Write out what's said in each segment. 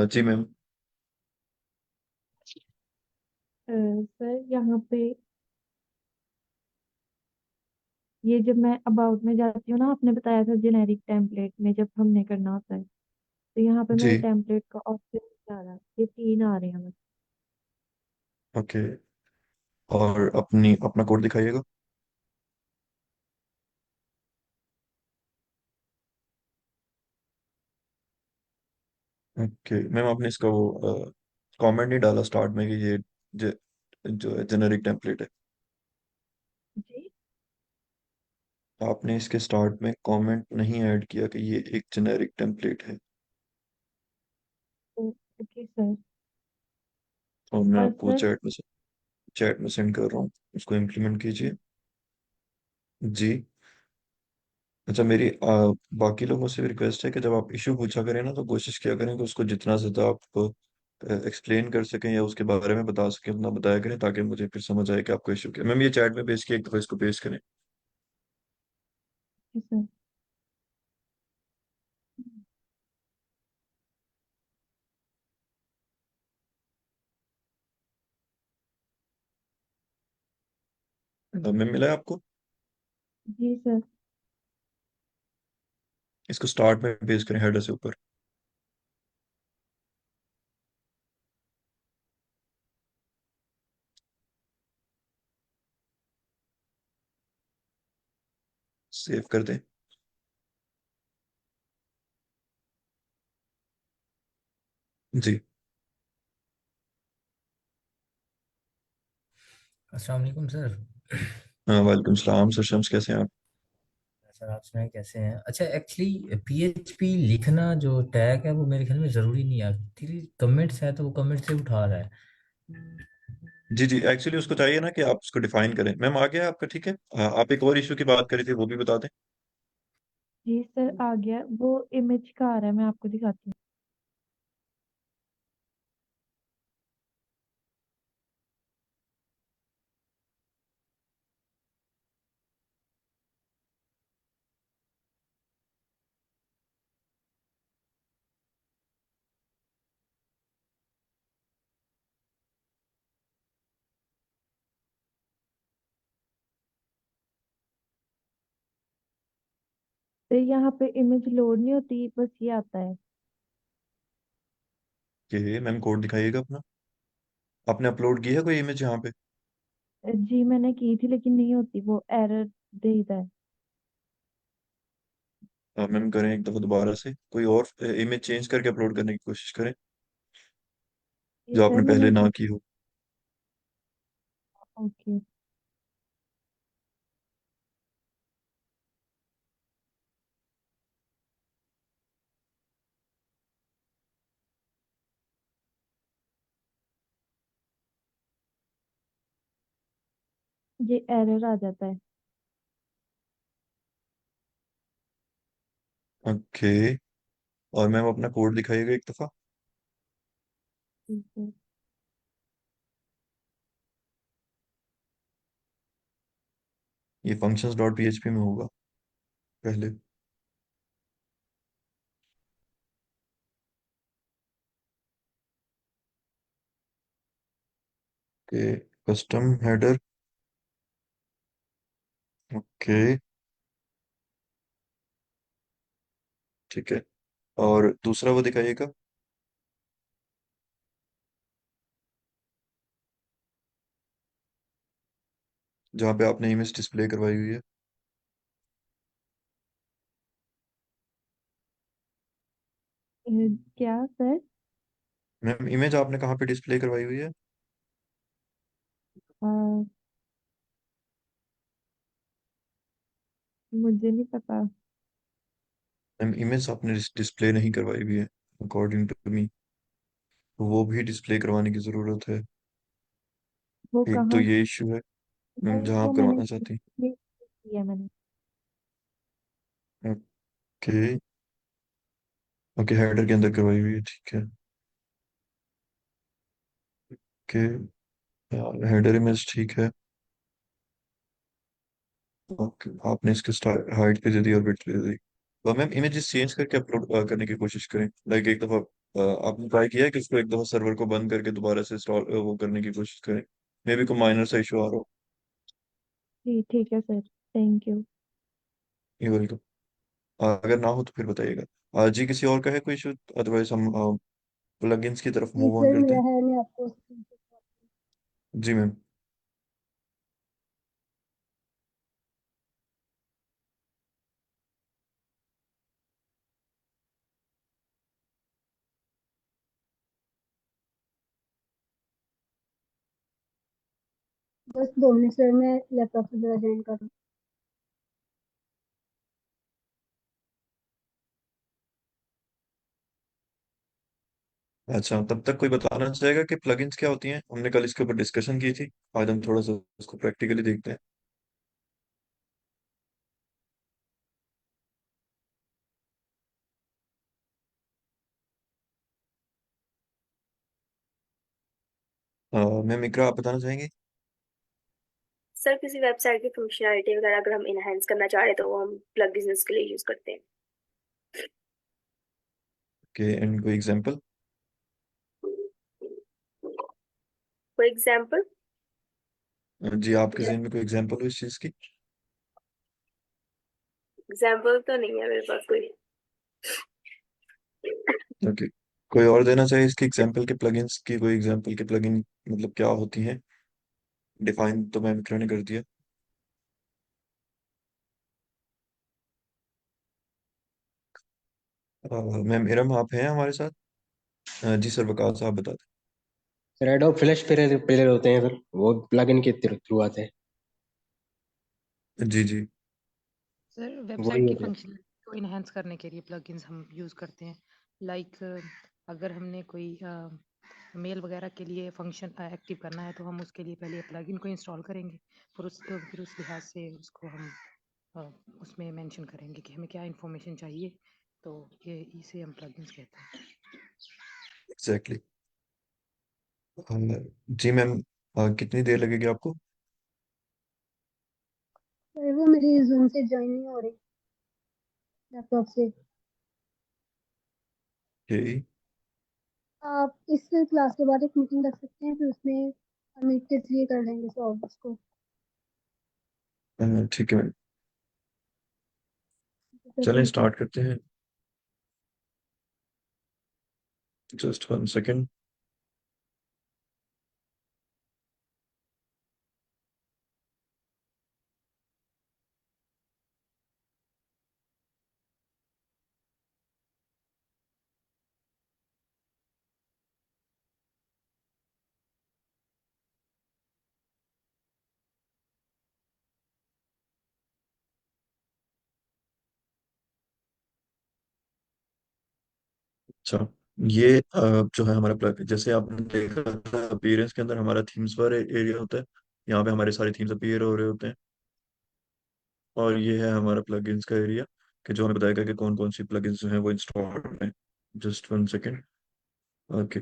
जी ma'am. Sir यहाँ पे ये जब मैं अबाउट में जाती हूँ ना, आपने बताया था जेनेरिक टेम्पलेट में जब हमने करना होता है, तो यहाँ पे मेरे जी। टेम्पलेट का ऑप्शन नहीं आ रहा, ये तीन आ रहे हैं बस। ओके। और अपना कोड दिखाइएगा। ओके मैम, आपने इसका वो कमेंट नहीं डाला स्टार्ट में कि ये ज, जो जेनेरिक टेम्पलेट है। जी। आपने इसके स्टार्ट में कमेंट नहीं ऐड किया कि ये एक जेनेरिक टेम्पलेट है। Okay sir. और मैं और आपको सर। चैट में सेंड कर रहा हूँ, उसको इम्प्लीमेंट कीजिए। जी। अच्छा, मेरी बाकी लोगों से भी रिक्वेस्ट है कि जब आप इशू पूछा करें ना, तो कोशिश किया करें कि उसको जितना ज्यादा आप एक्सप्लेन कर सकें या उसके बारे में बता सकें उतना बताया करें, ताकि मुझे फिर समझ आए कि आपको इशू क्या है। मैम, ये चैट में भेज के एक दफा इसको पेश करें। जी सर। मैम, मिला है आपको? जी सर। इसको स्टार्ट में पेश करें, हेडर से ऊपर। सेव कर दें। जी। अस्सलाम वालेकुम सर। हाँ, वालेकुम सलाम सर, शम्स कैसे हैं आप? सर आप सुनाए कैसे हैं? अच्छा, एक्चुअली पीएचपी लिखना जो टैग है वो मेरे ख्याल में ज़रूरी नहीं है। एक्चुअली कमेंट्स है तो वो कमेंट से उठा रहा है। जी जी, एक्चुअली उसको चाहिए ना कि आप उसको डिफाइन करें। मैम, आ गया आपका? ठीक है। आप एक और इशू की बात करी थी, वो भी बता दें। जी सर, आ गया वो। इमेज का आ रहा है, मैं आपको दिखाती हूँ। तो यहाँ पे इमेज लोड नहीं होती, बस ये आता है। कि मैम, कोड दिखाइएगा अपना। आपने अपलोड की है कोई इमेज यहाँ पे? जी मैंने की थी लेकिन नहीं होती, वो एरर देता है। मैम, करें एक दफा दोबारा से, कोई और इमेज चेंज करके अपलोड करने की कोशिश करें, जी जो सर आपने मैंने पहले ना की। की हो। ओके। ये एरर आ जाता है। ओके। और मैम, अपना कोड दिखाइएगा एक दफा। ठीक है। ये फंक्शंस डॉट पीएचपी में होगा पहले। के कस्टम हेडर। ओके। ठीक है। और दूसरा वो दिखाइएगा, जहाँ पे आपने इमेज डिस्प्ले करवाई हुई है। क्या सर? मैम, इमेज आपने कहाँ पे डिस्प्ले करवाई हुई है? आ, मुझे नहीं पता। मैम, इमेज आपने डिस्प्ले नहीं करवाई हुई है अकॉर्डिंग टू मी, तो वो भी डिस्प्ले करवाने की जरूरत है। वो एक तो कहाँ? ये इश्यू है मैम, नहीं, जहाँ वो आप मैंने करवाना चाहती किया मैंने। हैं। ओके। ओके, हेडर के अंदर करवाई हुई है, ठीक है। ओके। हेडर इमेज ठीक है। ओके, आपने इसके हाइट पे दे दी और विड्थ पे दे दी। तो मैम, इमेजेस चेंज करके अपलोड करने की कोशिश करें, लाइक एक दफा आपने ट्राई किया है कि उसको एक दफा सर्वर को बंद करके दोबारा से इंस्टॉल वो करने की कोशिश करें? मे बी कोई माइनर सा इशू आ रहा हो। जी ठीक है सर, थैंक यू। ये वेलकम। अगर ना हो तो फिर बताइएगा। जी, किसी और का है कोई इशू? अदरवाइज हम प्लगइन्स की तरफ जी मूव ऑन सर, करते मेरा हैं। है, मैं आपको जी मैम। बस 2 मिनट सर, मैं लैपटॉप से जरा ज्वाइन कर रहा अच्छा, तब तक कोई बताना चाहेगा कि प्लगइन्स क्या होती हैं? हमने कल इसके ऊपर डिस्कशन की थी। आज हम थोड़ा सा उसको प्रैक्टिकली देखते हैं। मैम इकरा, आप बताना चाहेंगे? सर किसी वेबसाइट की फंक्शनैलिटी वगैरह अगर हम इनहेंस करना चाह रहे हैं तो वो हम प्लग बिजनेस के लिए यूज करते हैं। कि एंड कोई एग्जांपल? फॉर एग्जांपल, जी, आपके जहन में कोई एग्जांपल हो इस चीज की? एग्जांपल तो नहीं है मेरे पास कोई। ओके। कोई और देना चाहिए इसकी एग्जांपल के प्लगइन्स की? कोई एग्जांपल के प्लगइन मतलब क्या होती हैं? डिफाइन तो मैम इकरा ने कर दिया। मैम इरम, आप हैं हमारे साथ? जी सर, वकास आप बता sir adobe flash player player होते हैं सर, वो प्लगइन के थ्रू आते हैं। दें। जी जी। सर वही वेबसाइट की होते हैं। फंक्शनलिटी को इनहेंस करने के लिए प्लगइन्स हम यूज़ करते हैं। लाइक अगर हमने कोई मेल वगैरह के लिए फंक्शन एक्टिव करना है तो हम उसके लिए पहले प्लगइन को इंस्टॉल करेंगे, फिर उस लिहाज से उसको हम अ, उसमें मेंशन करेंगे कि हमें क्या इन्फॉर्मेशन चाहिए। तो ये इसे हम प्लगइन्स कहते हैं। एग्जैक्टली। जी मैम, कितनी देर लगेगी आपको? सर, वो मेरी जूम से ज्वाइन नहीं हो रही लैपटॉप से। ओके। आप इस क्लास के बाद एक मीटिंग रख सकते हैं, फिर उसमें मीट के थ्री कर लेंगे सॉल्व उसको। ठीक है मैम। सर चलें थैंक यू। स्टार्ट करते हैं। Just one second. अच्छा, ये जो है हमारा प्लग, जैसे आपने देखा था अपीयरेंस के अंदर हमारा थीम्स पर एरिया होता है। यहाँ पे हमारे सारे थीम्स अपीयर हो रहे होते हैं। और ये है हमारा प्लगइन्स का एरिया, कि जो हमें बताएगा कि कौन कौन सी प्लगइन्स जो हैं वो इंस्टॉल्ड हैं। Just one second. ओके।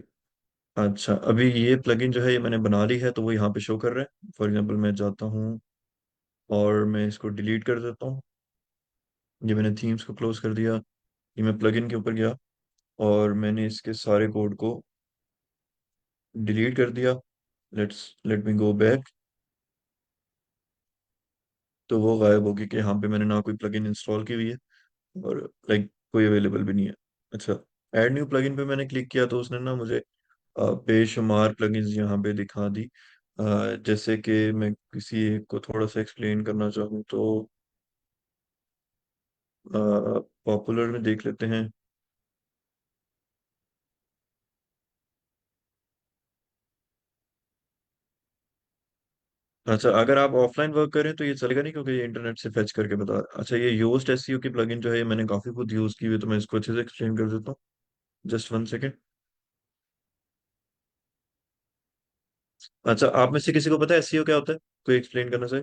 अच्छा, अभी ये प्लगइन जो है ये मैंने बना ली है, तो वो यहाँ पे शो कर रहा है। फॉर एग्जांपल मैं जाता हूँ और मैं इसको डिलीट कर देता हूँ। ये मैंने थीम्स को क्लोज कर दिया। ये मैं प्लगइन के ऊपर गया और मैंने इसके सारे कोड को डिलीट कर दिया। Let me go back. तो वो गायब होगी कि यहाँ पे मैंने ना कोई प्लगइन इंस्टॉल की हुई है और लाइक कोई अवेलेबल भी नहीं है। अच्छा, ऐड न्यू प्लगइन पे मैंने क्लिक किया तो उसने ना मुझे बेशुमार प्लगइन्स यहाँ पे दिखा दी। जैसे कि मैं किसी एक को थोड़ा सा एक्सप्लेन करना चाहूँ तो पॉपुलर में देख लेते हैं। अच्छा, अगर आप ऑफलाइन वर्क करें तो ये चलेगा नहीं, क्योंकि ये इंटरनेट से फेच करके बता। अच्छा, ये योस्ट एसईओ की प्लगइन जो है ये मैंने काफी खुद यूज की हुई है, तो मैं इसको अच्छे से एक्सप्लेन कर देता हूँ। Just one second. अच्छा, आप में से किसी को पता है एसईओ क्या होता है? कोई एक्सप्लेन करना चाहे?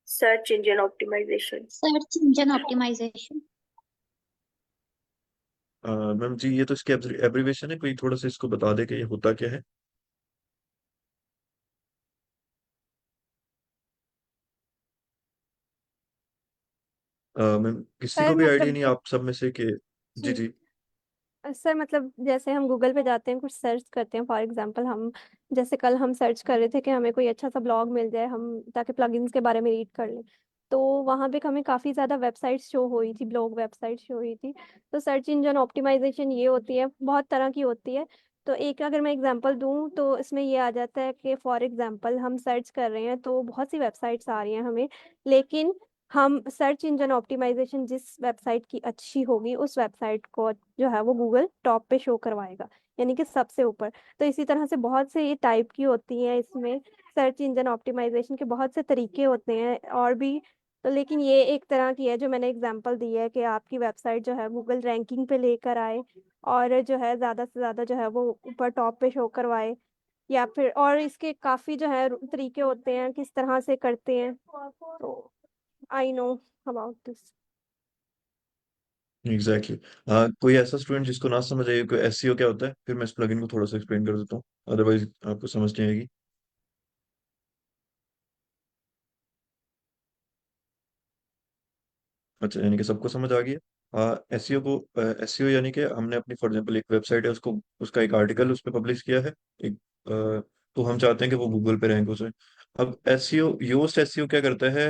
Search engine optimisation. Search engine optimisation. Ma'am जी, ये तो इसकी एब्रीवेशन है, कोई थोड़ा सा इसको बता दे कि ये होता क्या है। मैम किसी सर को भी आइडिया मतलब नहीं, आप सब में से कि जी जी। जी। सर मतलब जैसे हम गूगल पे जाते हैं कुछ सर्च करते हैं, फॉर एग्जांपल हम जैसे कल हम सर्च कर रहे थे कि हमें कोई अच्छा सा ब्लॉग मिल जाए हम ताकि प्लगइन्स के बारे में रीड कर लें। तो वहाँ पे हमें काफ़ी ज़्यादा वेबसाइट्स शो हुई थी, ब्लॉग वेबसाइट शो हुई थी। तो सर्च इंजन ऑप्टिमाइजेशन ये होती है, बहुत तरह की होती है। तो एक अगर मैं एग्जांपल दूं तो इसमें ये आ जाता है कि फॉर एग्जांपल हम सर्च कर रहे हैं तो बहुत सी वेबसाइट्स आ रही हैं हमें, लेकिन हम सर्च इंजन ऑप्टिमाइजेशन जिस वेबसाइट की अच्छी होगी उस वेबसाइट को जो है वो गूगल टॉप पे शो करवाएगा, यानी कि सबसे ऊपर। तो इसी तरह से बहुत से ये टाइप की होती हैं इसमें, सर्च इंजन ऑप्टिमाइजेशन के बहुत से तरीके होते हैं और भी। तो लेकिन ये एक तरह की है जो मैंने एग्जांपल दी है कि आपकी वेबसाइट जो है गूगल रैंकिंग पे लेकर आए और जो है ज़्यादा से ज़्यादा जो है वो ऊपर टॉप पे शो करवाए, या फिर और इसके काफ़ी जो है तरीके होते हैं किस तरह से करते हैं। तो I know about this. Exactly exactly. कोई ऐसा स्टूडेंट जिसको ना समझ आए कोई एसईओ क्या होता है, फिर मैं इस प्लगइन को थोड़ा सा एक्सप्लेन कर देता हूँ, अदरवाइज आपको समझ नहीं आएगी। अच्छा, यानी कि सबको समझ आ गया। एसईओ को, एसईओ यानी कि हमने अपनी फॉर एग्जांपल एक वेबसाइट है, उसको उसका एक आर्टिकल उस पर पब्लिश किया है, एक तो हम चाहते हैं कि वो गूगल पे रैंक हो जाए। अब एसईओ, योस्ट एसईओ क्या करता है,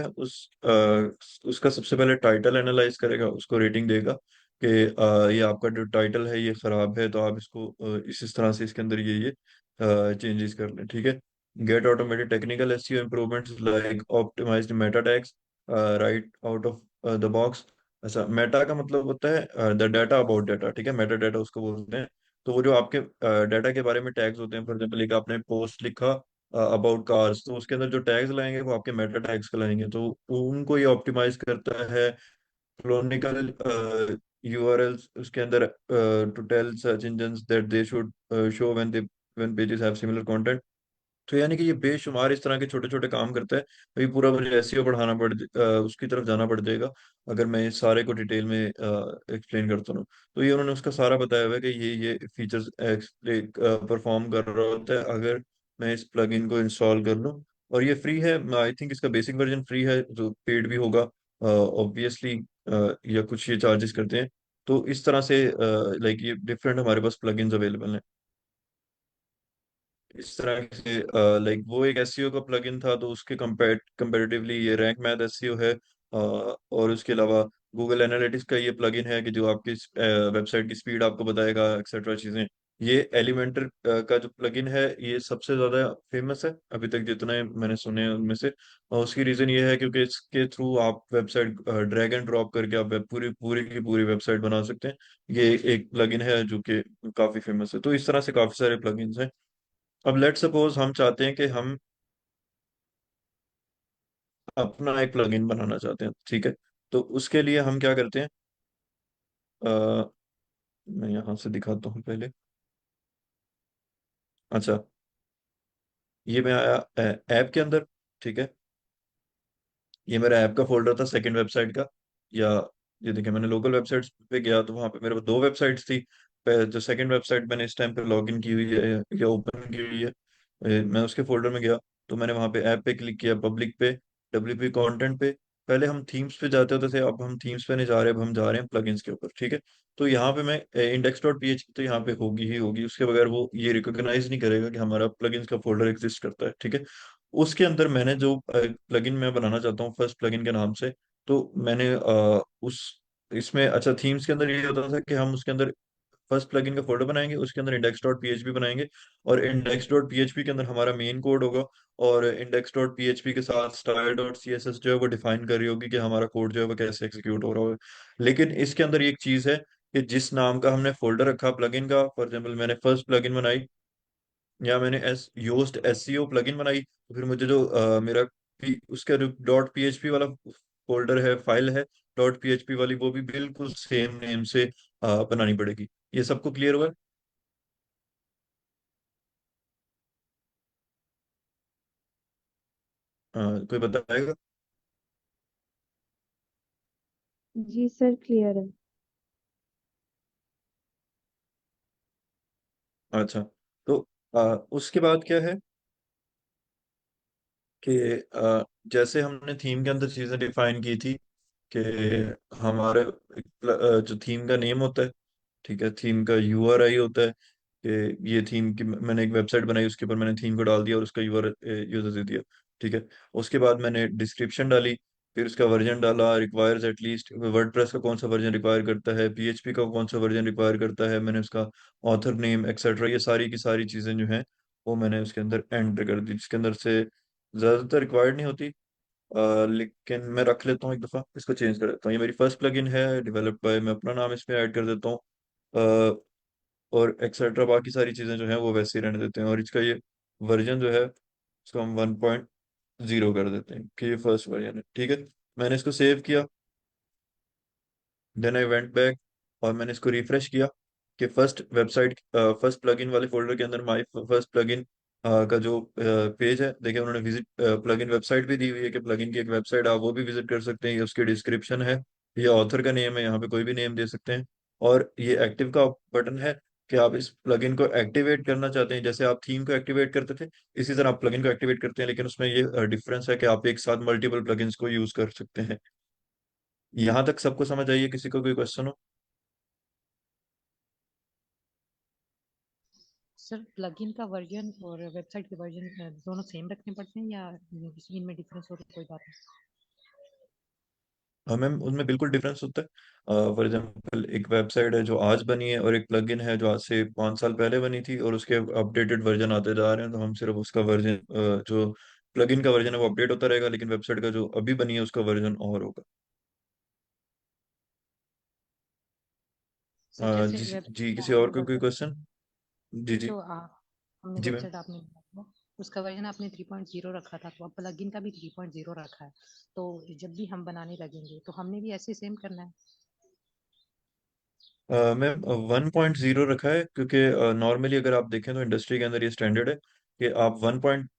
उसका सबसे पहले टाइटल एनालाइज करेगा, उसको रेटिंग देगा कि ये आपका जो टाइटल है ये खराब है, तो आप इसको इस तरह से इसके अंदर ये चेंजेस कर लें, ठीक है। Get automated technical SEO improvements like optimized meta tags right out of the box. अच्छा, मेटा का मतलब होता है द डाटा अबाउट डाटा, ठीक है, मेटा डाटा उसको बोलते हैं। तो वो जो आपके डाटा के बारे में टैग्स होते हैं, फॉर एग्जाम्पल एक आपने पोस्ट लिखा अबाउट कार्स, तो उसके अंदर जो टैग्स लाएंगे वो आपके मेटा टैग्स कहलाएंगे, तो उनको ये ऑप्टिमाइज करता है। क्लोनिकल यूआरएल्स उसके अंदर to tell search engines that they should show when pages have similar content. तो यानी कि ये बेशुमार इस तरह के छोटे छोटे काम करता है। अभी पूरा मुझे एसईओ पढ़ाना उसकी तरफ जाना पड़ जाएगा अगर मैं इस सारे को डिटेल में एक्सप्लेन करता हूँ। तो ये उन्होंने उसका सारा बताया हुआ है कि ये फीचर्स परफॉर्म कर रहा होता है अगर मैं इस प्लगइन को इंस्टॉल कर लूँ। और ये फ्री है, आई थिंक इसका बेसिक वर्जन फ्री है, जो पेड भी होगा ऑब्वियसली, या कुछ ये चार्जेस करते हैं। तो इस तरह से लाइक ये डिफरेंट हमारे पास प्लगइन्स अवेलेबल हैं इस तरह से। लाइक वो एक एसईओ का प्लगइन था, तो उसके कंपैरेटिवली ये रैंक मैथ एसईओ है। और उसके अलावा गूगल एनालिटिक्स का ये प्लगइन है कि जो आपकी वेबसाइट की स्पीड आपको बताएगा, एक्सेट्रा चीजें। ये एलिमेंटर का जो प्लगइन है ये सबसे ज्यादा फेमस है अभी तक जितने मैंने सुने हैं उनमें से। और उसकी रीजन ये है क्योंकि इसके थ्रू आप वेबसाइट ड्रैग एंड ड्रॉप करके आप पूरी पूरी की पूरी वेबसाइट बना सकते हैं। ये एक प्लगइन है जो कि काफी फेमस है। तो इस तरह से काफी सारे प्लगइन्स हैं। अब लेट सपोज हम चाहते हैं कि हम अपना एक प्लगइन बनाना चाहते हैं, ठीक है। तो उसके लिए हम क्या करते हैं, अ, मैं यहाँ से दिखाता हूँ पहले। अच्छा, ये मैं आया ऐप के अंदर, ठीक है। ये मेरा ऐप का फोल्डर था सेकंड वेबसाइट का, या ये देखिए मैंने लोकल वेबसाइट्स पे गया तो वहाँ पे मेरे पास दो वेबसाइट्स थी। जो सेकंड वेबसाइट मैंने इस टाइम पे लॉग इन की हुई है या ओपन की हुई है, मैं उसके फोल्डर में गया, तो मैंने वहाँ पे ऐप पे क्लिक किया, पब्लिक पे, डब्ल्यूपी कंटेंट पे। पहले हम थीम्स पे जाते होते थे, अब हम थीम्स पे नहीं जा रहे, अब हम जा रहे हैं प्लगइन्स के ऊपर, ठीक है। तो यहाँ पे मैं इंडेक्स डॉट पीएचपी तो यहाँ पे होगी ही होगी, उसके बगैर वो ये रिकॉग्नाइज नहीं करेगा कि हमारा प्लगइन्स का फोल्डर एग्जिस्ट करता है, ठीक है। उसके अंदर मैंने जो प्लगइन मैं बनाना चाहता हूँ फर्स्ट प्लगइन के नाम से, तो मैंने उस इसमें, अच्छा, थीम्स के अंदर ये होता था कि हम उसके अंदर फर्स्ट प्लगइन का फोल्डर बनाएंगे, उसके अंदर इंडेक्स डॉट पीएचपी बनाएंगे, और इंडेक्स डॉट पीएचपी के अंदर हमारा मेन कोड होगा, और इंडेक्स डॉट पीएचपी के साथ स्टाइल डॉट सीएसएस जो है वो डिफाइन कर रही होगी कि हमारा कोड जो है वो कैसे एग्जीक्यूट हो रहा है। लेकिन इसके अंदर एक चीज है कि जिस नाम का हमने फोल्डर रखा प्लगइन का, फॉर एग्जाम्पल मैंने फर्स्ट प्लगइन बनाई, या मैंने एस योस्ट एससीओ प्लगइन बनाई, तो फिर मुझे जो मेरा उसका डॉट पीएचपी वाला फोल्डर है, फाइल है डॉट पीएचपी वाली, वो भी बिल्कुल सेम नेम से बनानी पड़ेगी। ये सबको क्लियर हुआ है? कोई बताएगा? जी सर क्लियर है। अच्छा, तो उसके बाद क्या है कि जैसे हमने थीम के अंदर चीजें डिफाइन की थी, कि हमारे जो थीम का नेम होता है, ठीक है, थीम का यूआरआई होता है कि ये थीम की मैंने एक वेबसाइट बनाई, उसके ऊपर मैंने थीम को डाल दिया और उसका यूजर दे दिया, ठीक है। उसके बाद मैंने डिस्क्रिप्शन डाली, फिर उसका वर्जन डाला, रिक्वायर्स एटलीस्ट वर्डप्रेस का कौन सा वर्जन रिक्वायर करता है, पीएचपी का कौन सा वर्जन रिक्वायर करता है, मैंने उसका ऑथर नेम एक्सेट्रा, ये सारी की सारी चीज़ें जो हैं वो मैंने उसके अंदर एंटर कर दी, जिसके अंदर से ज़्यादातर रिक्वायर्ड नहीं होती। लेकिन मैं रख लेता हूँ, एक दफ़ा इसको चेंज कर देता हूँ। ये मेरी फर्स्ट प्लगइन है डेवलप्ड बाय, मैं अपना नाम इसमें ऐड कर देता हूँ, और एक्सेट्रा बाकी सारी चीज़ें जो हैं वो वैसे ही रहने देते हैं, और इसका ये वर्जन जो है उसको हम 1.0 कर देते हैं कि ये फर्स्ट वर्जन है, ठीक है। मैंने इसको सेव किया, देन आई वेंट बैक और मैंने इसको रिफ्रेश किया कि फर्स्ट प्लगइन वाले फोल्डर के अंदर माय फर्स्ट प्लगइन का जो पेज है, देखिए उन्होंने विजिट प्लगइन वेबसाइट भी दी हुई है कि प्लगइन की एक वेबसाइट, आप वो भी विजिट कर सकते हैं, ये उसकी डिस्क्रिप्शन है, ये ऑथर का नेम है, यहाँ पे कोई भी नेम दे सकते हैं, और ये एक्टिव का बटन है कि आप इस प्लगइन को एक्टिवेट करना चाहते हैं, जैसे आप थीम को एक्टिवेट करते थे इसी तरह आप प्लगइन को एक्टिवेट करते हैं, लेकिन उसमें ये डिफरेंस है कि आप एक साथ मल्टीपल प्लगइन्स को यूज कर सकते हैं। यहाँ तक सबको समझ आइए, किसी को कोई क्वेश्चन हो? सर प्लगइन का वर्जन और वेबसाइट के वर्जन दोनों सेम रखने पड़ते हैं या इनमें डिफरेंस हो तो कोई बात नहीं? हाँ मैम, उनमें बिल्कुल डिफरेंस होता है। फॉर एग्जांपल एक वेबसाइट है जो आज बनी है, और एक प्लगइन है जो आज से 5 साल पहले बनी थी, और उसके अपडेटेड वर्जन आते जा रहे हैं, तो हम सिर्फ उसका वर्जन, जो प्लगइन का वर्जन है वो अपडेट होता रहेगा, लेकिन वेबसाइट का जो अभी बनी है उसका वर्जन और होगा। सर जैसे जी जी, वेबसाइट किसी आपने और को कोई बताया, क्वेश्चन? जी जी। जो हमने जी मैम। वेबसाइट आपने बताया उसका वर्जन आपने 3.0 रखा था, तो अब प्लगइन का भी 3.0 रखा है, तो जब भी हम बनाने लगेंगे तो हमने भी ऐसे सेम करना है? मैम 1.0 रखा है क्योंकि नॉर्मली अगर आप देखें तो इंडस्ट्री के अंदर ये स्टैंडर्ड है कि आप 1 पॉइंट,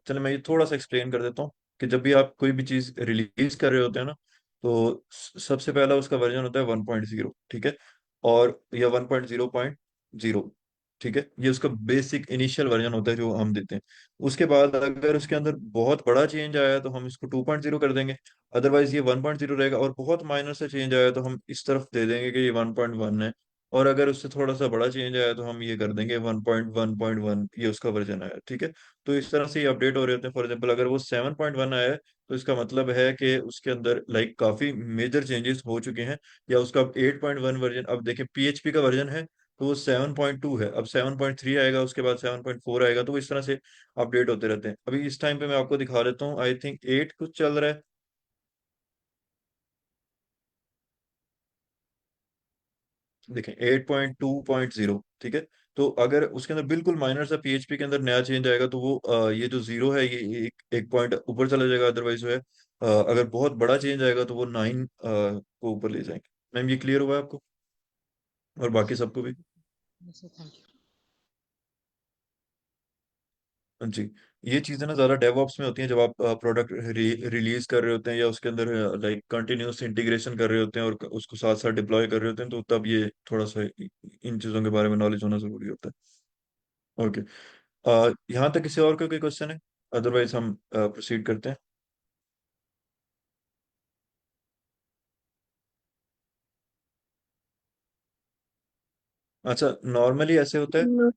चलो मैं ये थोड़ा सा एक्सप्लेन कर देता हूँ कि जब भी आप कोई भी चीज़ रिलीज कर रहे होते हैं ना, तो सबसे पहला उसका वर्जन होता है 1.0, ठीक है, और या 1.0.0, ठीक है, ये उसका बेसिक इनिशियल वर्जन होता है जो हम देते हैं। उसके बाद अगर उसके अंदर बहुत बड़ा चेंज आया तो हम इसको 2.0 कर देंगे, अदरवाइज ये 1.0 रहेगा, और बहुत माइनर से चेंज आया तो हम इस तरफ दे देंगे कि ये 1.1 है, और अगर उससे थोड़ा सा बड़ा चेंज आया तो हम ये कर देंगे 1.1.1, ये उसका वर्जन आया, ठीक है। तो इस तरह से ये अपडेट हो रहे होते हैं। फॉर एग्जाम्पल अगर वो 7.1 आया है तो इसका मतलब है कि उसके अंदर लाइक काफी मेजर चेंजेस हो चुके हैं, या उसका अब 8.1 वर्जन, अब देखिए पीएचपी का वर्जन है तो वो 7.2 है, अब 7.3 आएगा, उसके बाद 7.4 आएगा, तो वो इस तरह से अपडेट होते रहते हैं। अभी इस टाइम पे मैं आपको दिखा देता हूँ, आई थिंक 8 कुछ चल रहा है। देखें 8.2.0, ठीक है। तो अगर उसके अंदर बिल्कुल माइनर सा पीएचपी के अंदर नया चेंज आएगा तो वो ये जो जीरो है ये एक पॉइंट ऊपर चला जाएगा, अदरवाइज जो है अगर बहुत बड़ा चेंज आएगा तो वो 9 को ऊपर ले जाएंगे। मैम ये क्लियर हुआ है आपको, और बाकी सर सबको भी? Sir thank you. हाँ जी। ये चीज़ें ना ज़्यादा डेवऑप्स में होती हैं, जब आप प्रोडक्ट रिलीज कर रहे होते हैं या उसके अंदर लाइक कंटिन्यूस इंटीग्रेशन कर रहे होते हैं और उसको साथ साथ डिप्लॉय कर रहे होते हैं, तो तब ये थोड़ा सा इन चीज़ों के बारे में नॉलेज होना ज़रूरी होता है। ओके। यहाँ तक किसी और का कोई क्वेश्चन है? अदरवाइज हम प्रोसीड करते हैं। अच्छा, नॉर्मली ऐसे होता है। नो।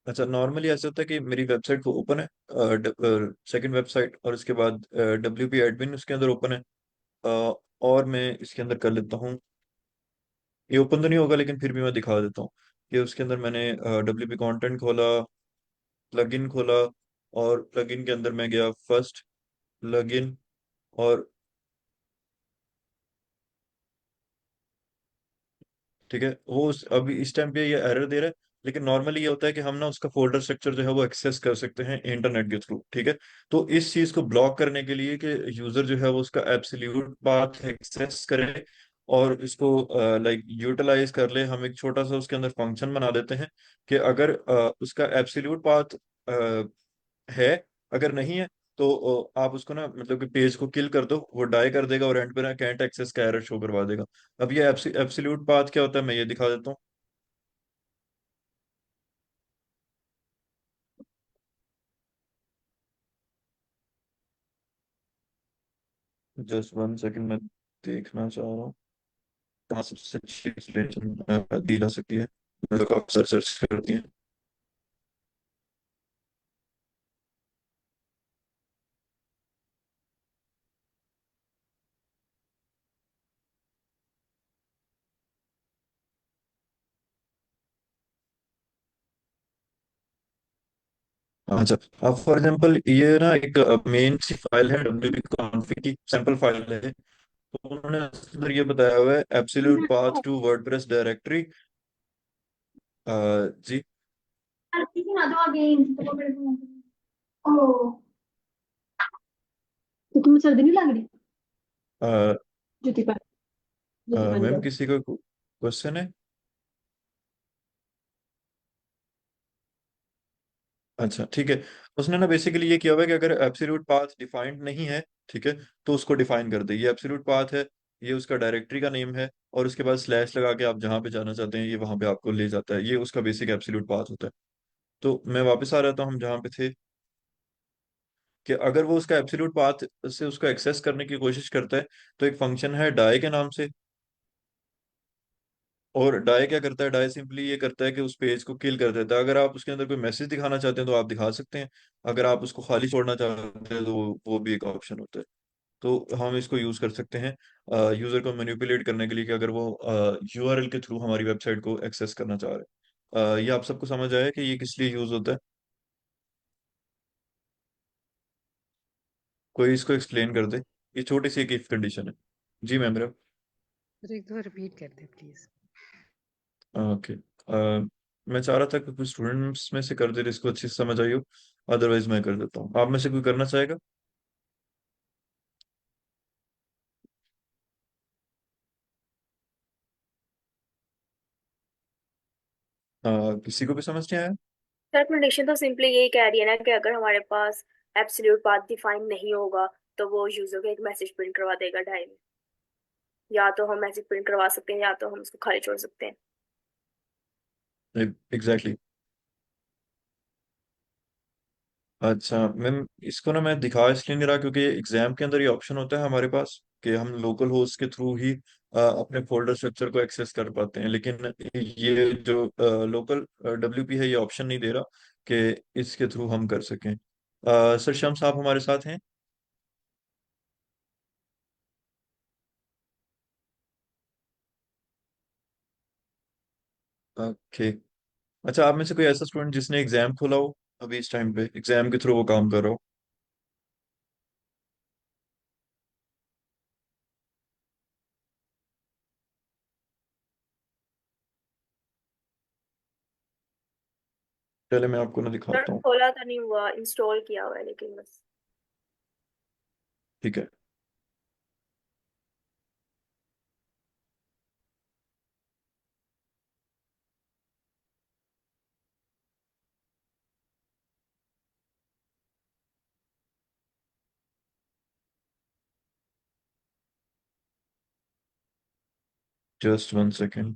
अच्छा, नॉर्मली ऐसे होता है कि मेरी वेबसाइट को ओपन है, सेकंड वेबसाइट, और उसके बाद डब्ल्यू पी एडमिन उसके अंदर ओपन है, और मैं इसके अंदर कर लेता हूँ, ये ओपन तो नहीं होगा लेकिन फिर भी मैं दिखा देता हूँ कि उसके अंदर मैंने डब्ल्यू पी कॉन्टेंट खोला, प्लगइन खोला, और प्लगइन के अंदर मैं गया फर्स्ट प्लगइन, और ठीक है, अभी इस टाइम पे ये एरर दे रहा है, लेकिन नॉर्मली ये होता है कि हम ना उसका फोल्डर स्ट्रक्चर जो है वो एक्सेस कर सकते हैं इंटरनेट के थ्रू, ठीक है। तो इस चीज को ब्लॉक करने के लिए कि यूजर जो है वो उसका एब्सोल्यूट पाथ एक्सेस करे और इसको लाइक यूटिलाइज कर ले, हम एक छोटा सा उसके अंदर फंक्शन बना देते हैं कि अगर उसका एब्सोल्यूट पाथ है, अगर नहीं है तो आप उसको ना मतलब कि पेज को किल कर दो, वो डाई कर देगा और एंड पे ना कैंट एक्सेस का एरर शो करवा देगा। अब ये एब्सोल्यूट पाथ क्या होता है मैं ये दिखा देता हूँ। जस्ट वन सेकंड, मैं देखना चाह रहा हूँ कहाँ सबसे अच्छी एक्सप्लेनेशन दी जा सकती है। मैं तो अक्सर सर्च करती हैं। अच्छा, अब फॉर एग्जांपल ये ना एक मेन सी फाइल है, डब्ल्यूपी कॉन्फ़िग की सैंपल फाइल है। तो उन्होंने इसके अंदर ये बताया हुआ है absolute path to WordPress directory. जी। ओह, तो तुम्हें सर्दी नहीं लग रही? जूती पहन, जूती पहन मैम जाओ। किसी का क्वेश्चन है? अच्छा ठीक है। उसने ना बेसिकली ये किया हुआ है कि अगर एब्सोल्यूट पाथ डिफाइंड नहीं है, ठीक है, तो उसको डिफाइन कर दे। ये एब्सोल्यूट पाथ है, ये उसका डायरेक्टरी का नेम है, और उसके बाद स्लैश लगा के आप जहाँ पे जाना चाहते हैं ये वहां पे आपको ले जाता है। ये उसका बेसिक एब्सोल्यूट पाथ होता है। तो मैं वापस आ रहा था हम जहाँ पे थे, कि अगर वो उसका एब्सोल्यूट पाथ से उसको एक्सेस करने की कोशिश करता है, तो एक फंक्शन है डाई के नाम से। और डाई क्या करता है? डाई सिंपली ये करता है कि उस पेज को किल कर देता है। अगर आप उसके अंदर कोई मैसेज दिखाना चाहते हैं तो आप दिखा सकते हैं। अगर आप उसको खाली छोड़ना चाहते हैं तो वो भी एक ऑप्शन होता है। तो हम इसको यूज कर सकते हैं यूजर को मैनिपुलेट करने के लिए, कि अगर वो यूआरएल के थ्रू हमारी वेबसाइट को एक्सेस करना चाह रहे हैं। ये आप सबको समझ आया कि ये किस लिए यूज होता है? कोई इसको एक्सप्लेन कर दे। ये छोटी सी एक इफ कंडीशन है। जी मैम। सर एक दो रिपीट कर दे प्लीज। ओके। मैं चाह रहा था कि कुछ स्टूडेंट्स में से कर दे इसको अच्छी से समझ आई हो। अदरवाइज मैं कर देता हूँ। आप में से कोई करना चाहेगा? किसी को भी समझ नहीं आया? सर कंडीशन तो सिंपली यही कह रही है ना कि अगर हमारे पास एब्सोल्यूट पाथ डिफाइन नहीं होगा तो वो यूजर को एक मैसेज प्रिंट करवा देगा ढाई में। या तो हम मैसेज प्रिंट करवा सकते हैं या तो हम उसको खाली छोड़ सकते हैं। एग्जैक्टली। अच्छा मैम, इसको ना मैं दिखा इसलिए नहीं रहा क्योंकि एग्जाम के अंदर ये ऑप्शन होता है हमारे पास कि हम लोकल होस्ट के थ्रू ही अपने फोल्डर स्ट्रक्चर को एक्सेस कर पाते हैं। लेकिन ये जो लोकल डब्ल्यूपी है, ये ऑप्शन नहीं दे रहा कि इसके थ्रू हम कर सकें। सर शम्स आप हमारे साथ हैं? ओके। अच्छा, आप में से कोई ऐसा स्टूडेंट जिसने एग्जाम खोला हो अभी इस टाइम पे, एग्जाम के थ्रू वो काम कर रहा हो? पहले मैं आपको ना सर दिखाता हूँ। खोला तो नहीं हुआ, इंस्टॉल किया हुआ है लेकिन बस। ठीक है। Just one second.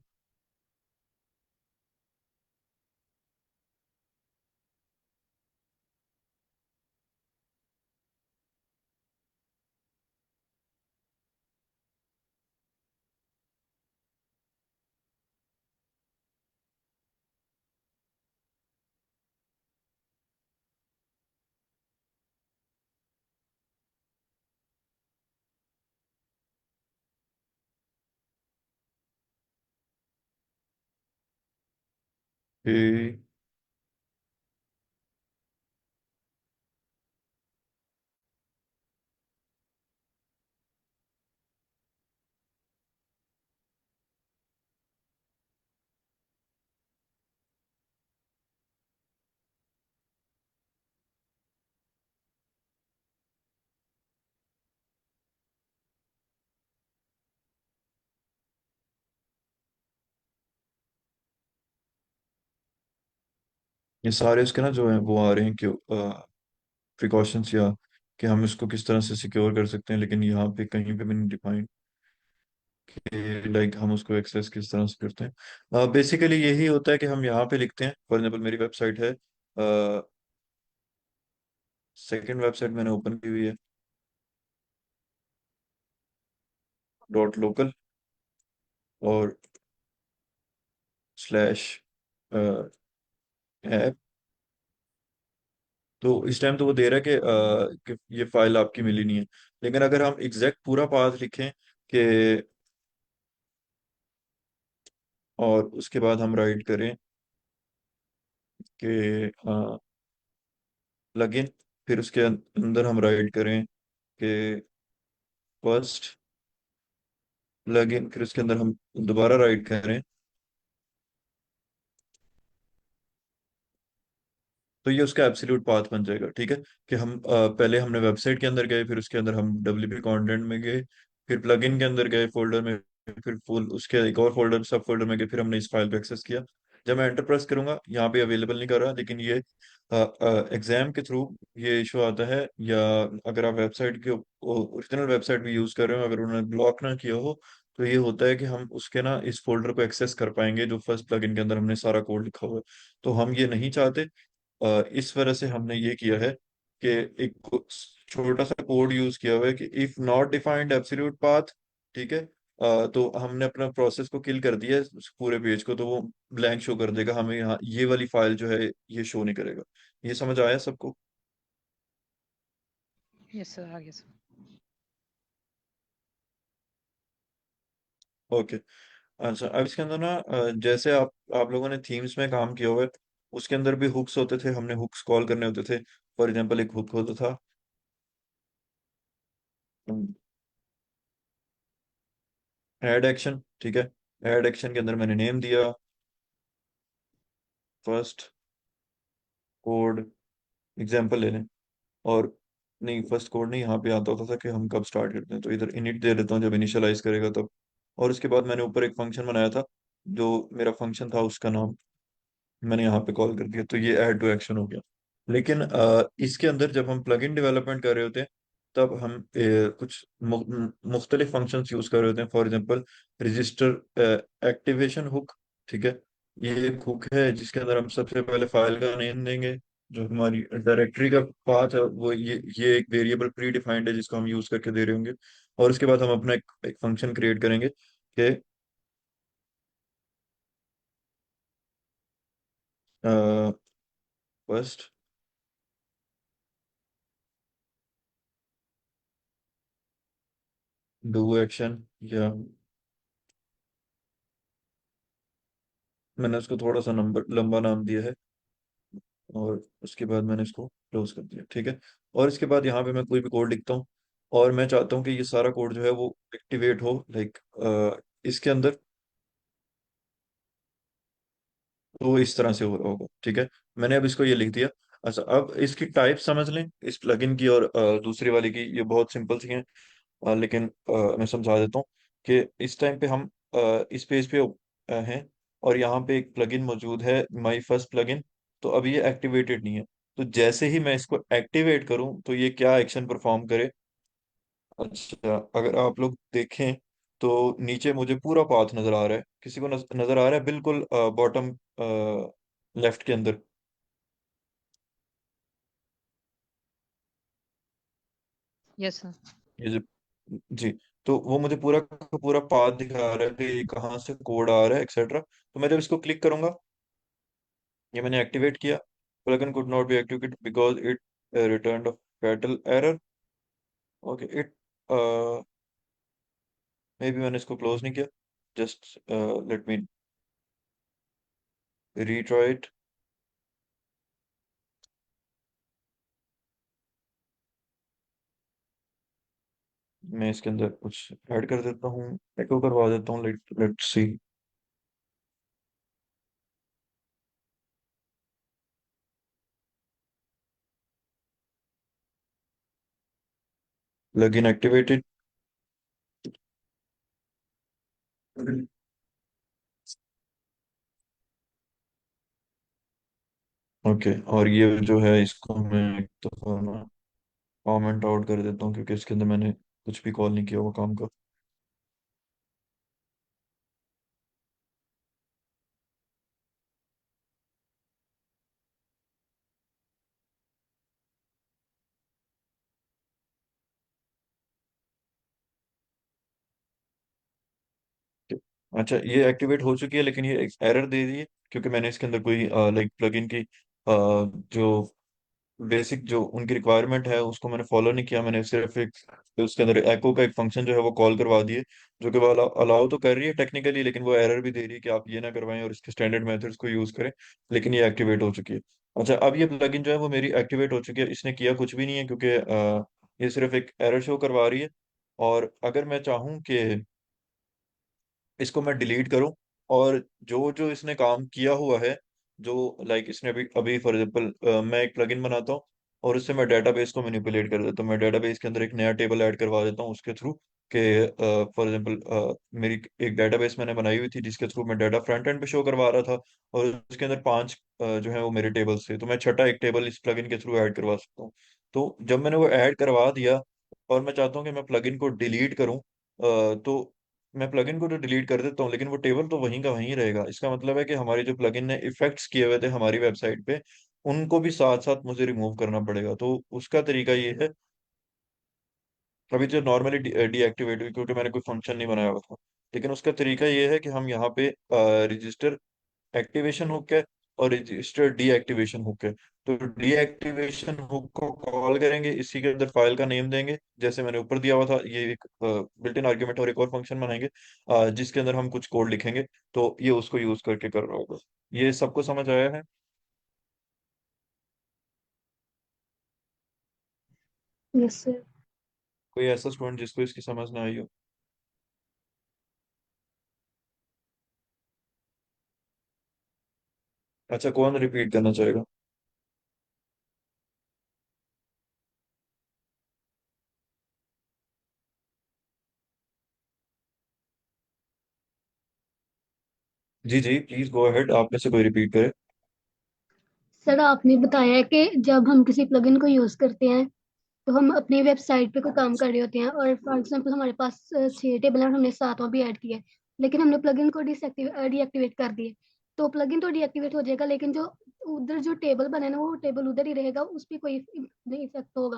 ये सारे उसके ना जो है वो आ रहे हैं कि प्रिकॉशंस, या कि हम इसको किस तरह से सिक्योर कर सकते हैं। लेकिन यहाँ पे कहीं पे भी नहीं डिफाइन कि लाइक हम उसको एक्सेस किस तरह से करते हैं। बेसिकली यही होता है कि हम यहाँ पे लिखते हैं। फॉर एग्जाम्पल मेरी वेबसाइट है, सेकंड वेबसाइट मैंने ओपन की हुई है। डॉट लोकल और स्लैश ऐप। तो इस टाइम तो वो दे रहा है कि ये फाइल आपकी मिली नहीं है। लेकिन अगर हम एग्जैक्ट पूरा पाथ लिखें कि, और उसके बाद हम राइट करें कि प्लगइन, फिर उसके अंदर हम राइट करें कि फर्स्ट प्लगइन, फिर उसके अंदर हम दोबारा राइट करें, तो ये उसका एब्सोल्यूट पाथ बन जाएगा। ठीक है, कि हम पहले हमने वेबसाइट के अंदर गए, फिर उसके अंदर हम डब्ल्यूपी कंटेंट में गए, फिर प्लगइन के अंदर गए फोल्डर में, फिर फुल उसके एक और फोल्डर सब फोल्डर में गए, फिर हमने इस फाइल को एक्सेस किया। जब मैं एंटर प्रेस करूंगा, यहाँ पे अवेलेबल नहीं कर रहा, लेकिन ये एग्जाम के थ्रू ये इशू आता है, या अगर आप वेबसाइट के ओरिजिनल वेबसाइट भी यूज कर रहे हो, अगर उन्होंने ब्लॉक ना किया हो, तो ये होता है कि हम उसके ना इस फोल्डर को एक्सेस कर पाएंगे जो फर्स्ट प्लगइन के अंदर हमने सारा कोड लिखा हुआ है। तो हम ये नहीं चाहते। इस वजह से हमने ये किया है कि एक छोटा सा कोड यूज किया हुआ है कि if not defined absolute path, ठीक है, तो हमने अपना प्रोसेस को किल कर दिया है उस पूरे पेज को, तो वो ब्लैंक शो कर देगा हमें, यहाँ ये वाली फाइल जो है ये शो नहीं करेगा। ये समझ आया सबको? यस सर, आ गया सर। ओके। अच्छा, अब इसके अंदर ना जैसे आप लोगों ने थीम्स में काम किया हुआ है, उसके अंदर भी हुक्स होते थे, हमने हुक्स कॉल करने होते थे। फॉर एग्जांपल एक हुक होता था ऐड एक्शन, ठीक है। ऐड एक्शन के अंदर मैंने नेम दिया फर्स्ट कोड, एग्जांपल ले लें, और नहीं फर्स्ट कोड नहीं, यहाँ पे आता होता था कि हम कब स्टार्ट करते हैं, तो इधर इनिट दे देता हूँ जब इनिशियलाइज करेगा तब। और उसके बाद मैंने ऊपर एक फंक्शन बनाया था, जो मेरा फंक्शन था उसका नाम मैंने यहाँ पे कॉल कर दिया, तो ये ऐड टू एक्शन हो गया। लेकिन इसके अंदर जब हम प्लगइन डेवलपमेंट कर रहे होते हैं, तब हम कुछ मुख्तलिफ फंक्शंस यूज कर रहे होते हैं। For example register activation hook, ठीक है। ये एक हुक है जिसके अंदर हम सबसे पहले फाइल का नेम देंगे, जो हमारी डायरेक्टरी का पाथ है, वो ये एक वेरिएबल प्री डिफाइंड है जिसको हम यूज करके दे रहे होंगे। और उसके बाद हम अपना एक फंक्शन क्रिएट करेंगे कि फर्स्ट डू एक्शन, या मैंने उसको थोड़ा सा नंबर लंबा नाम दिया है, और उसके बाद मैंने इसको क्लोज कर दिया, ठीक है। और इसके बाद यहाँ पे मैं कोई भी कोड लिखता हूँ, और मैं चाहता हूँ कि ये सारा कोड जो है वो एक्टिवेट हो, लाइक इसके अंदर, तो इस तरह से हो रहा होगा, ठीक है। मैंने अब इसको ये लिख दिया। अच्छा, अब इसकी टाइप समझ लें इस प्लगइन की और दूसरी वाली की, ये बहुत सिंपल सी हैं। लेकिन मैं समझा देता हूँ कि इस टाइम पे हम इस पेज पे हैं, और यहाँ पे एक प्लगइन मौजूद है, माय फर्स्ट प्लगइन। तो अभी ये एक्टिवेटेड नहीं है, तो जैसे ही मैं इसको एक्टिवेट करूँ तो ये क्या एक्शन परफॉर्म करे। अच्छा, अगर आप लोग देखें तो नीचे मुझे पूरा पाथ नजर आ रहा है, किसी को नजर आ रहा है बिल्कुल बॉटम लेफ्ट के अंदर। Yes sir. ये जो, जी, तो वो मुझे पूरा का पूरा पाथ दिखा रहा है कि ये कहाँ से कोड आ रहा है एक्सेट्रा। तो मैं जब इसको क्लिक करूंगा, ये मैंने एक्टिवेट किया, plugin could not be activated because it return a fatal error. Okay, it may be मैंने इसको क्लोज नहीं किया, just let me retry it. मैं इसके अंदर कुछ ऐड कर देता हूँ, एको करवा देता हूँ, let let's see. Plugin activated. Okay, और ये जो है इसको मैं एक दफा ना कमेंट आउट कर देता हूँ, क्योंकि इसके अंदर मैंने कुछ भी कॉल नहीं किया हुआ काम का। अच्छा, ये एक्टिवेट हो चुकी है, लेकिन ये एरर दे रही है क्योंकि मैंने इसके अंदर कोई लाइक प्लगइन की जो बेसिक जो उनकी रिक्वायरमेंट है उसको मैंने फॉलो नहीं किया। मैंने सिर्फ एक उसके अंदर एको का एक फंक्शन जो है वो कॉल करवा दिए, जो कि वो अलाउ तो कर रही है टेक्निकली, लेकिन वो एरर भी दे रही है कि आप ये ना करवाएं और इसके स्टैंडर्ड मेथड्स को यूज करें। लेकिन ये एक्टिवेट हो चुकी है। अच्छा, अब ये प्लगइन जो है वो मेरी एक्टिवेट हो चुकी है। इसने किया कुछ भी नहीं है क्योंकि ये सिर्फ एक एरर शो करवा रही है। और अगर मैं चाहूँ कि इसको मैं डिलीट करूं, और जो जो इसने काम किया हुआ है, जो लाइक इसने अभी अभी फॉर एग्जांपल मैं एक प्लगइन बनाता हूँ और उससे मैं डेटाबेस को मैनिपुलेट कर देता हूँ। मैं डेटाबेस के अंदर एक नया टेबल ऐड करवा देता हूँ उसके थ्रू कि फॉर एग्जांपल मेरी एक डेटाबेस मैंने बनाई हुई थी जिसके थ्रू मैं डाटा फ्रंट एंड पे शो करवा रहा था, और उसके अंदर 5 जो है वो मेरे टेबल्स थे, तो मैं छठा एक टेबल इस प्लगइन के थ्रू ऐड करवा सकता हूँ। तो जब मैंने वो ऐड करवा दिया और मैं चाहता हूँ कि मैं प्लगइन को डिलीट करूँ, तो मैं प्लगइन को तो डिलीट कर देता हूँ, लेकिन वो टेबल तो वहीं का वहीं रहेगा। इसका मतलब है कि हमारे जो प्लगइन ने इफेक्ट्स किए हुए थे हमारी वेबसाइट पे, उनको भी साथ साथ मुझे रिमूव करना पड़ेगा। तो उसका तरीका ये है, अभी जो नॉर्मली डीएक्टिवेट हुई क्योंकि मैंने कोई फंक्शन नहीं बनाया हुआ था, लेकिन उसका तरीका ये है कि हम यहाँ पे रजिस्टर एक्टिवेशन हुक है और रजिस्टर डीएक्टिवेशन हुक है। तो डीएक्टिवेशन हुक को कॉल करेंगे, इसी के अंदर फाइल का नेम देंगे जैसे मैंने ऊपर दिया हुआ था, ये एक बिल्ट इन आर्ग्यूमेंट, और एक और फंक्शन बनाएंगे जिसके अंदर हम कुछ कोड लिखेंगे, तो ये उसको यूज करके कर रहा होगा। ये सबको समझ आया है? Yes sir. कोई ऐसा स्टूडेंट जिसको इसकी समझ ना आई हो? अच्छा, कौन रिपीट करना चाहेगा? जी जी, प्लीज गो अहेड, आप में से कोई रिपीट करे। सर आपने बताया कि जब हम किसी प्लगइन को यूज करते हैं तो हम अपनी वेबसाइट पे कोई काम कर रहे होते हैं, और फॉर एग्जांपल हमारे पास 6 टेबल हैं और हमने सातवां भी ऐड किया है, लेकिन हमने प्लगइन को डीएक्टिवेट कर दिए। तो प्लगइन तो डीएक्टिवेट हो जाएगा, लेकिन जो उधर जो टेबल बने ना वो टेबल उधर ही रहेगा, उस पर कोई नहीं इफेक्ट होगा।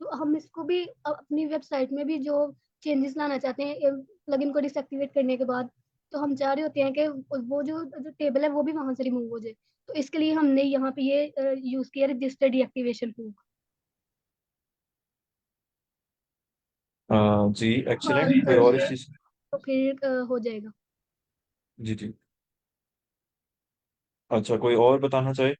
तो हम इसको भी अपनी वेबसाइट में भी जो चेंजेस लाना चाहते हैं प्लगइन को डिसएक्टिवेट करने के बाद, तो हम चाह रहे होते हैं कि वो जो जो टेबल है वो भी वहां से रिमूव हो जाए। तो इसके लिए हमने यहाँ पे ये यूज किया रजिस्टर डीएक्टिवेशन। जी, हाँ एक्सीलेंट। कोई और इस चीज? तो फिर हो जाएगा। जी जी। अच्छा, कोई और बताना चाहे?